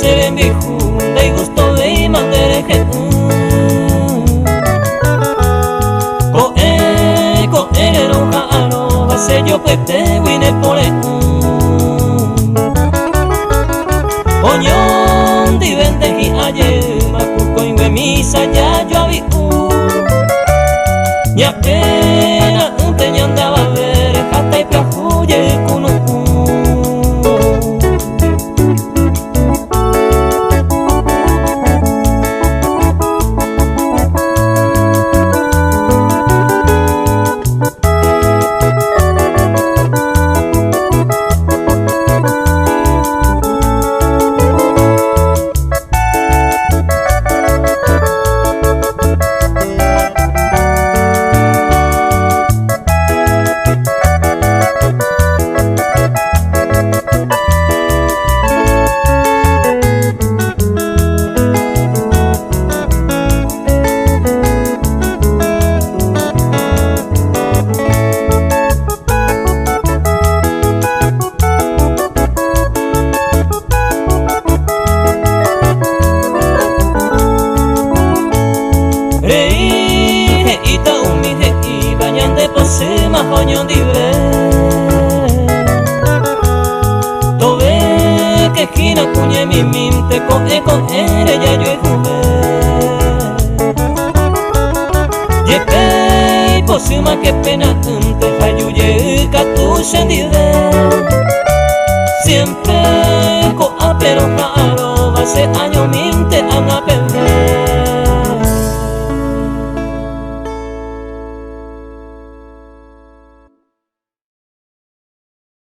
seré mi junda y gusto de mandere que coe roja aro va se yo pete wine pore oñón di vende y ayer ma cuco y misa ya yo vi y apenas te andaba a ver hasta y plajuye cuno mahoñón dibre Tobe que esquina cuñe mi minte coge ya yo jugué Yepe posima que pena ante hayuye catu sendide Siempre coa pero caro va a ser año mi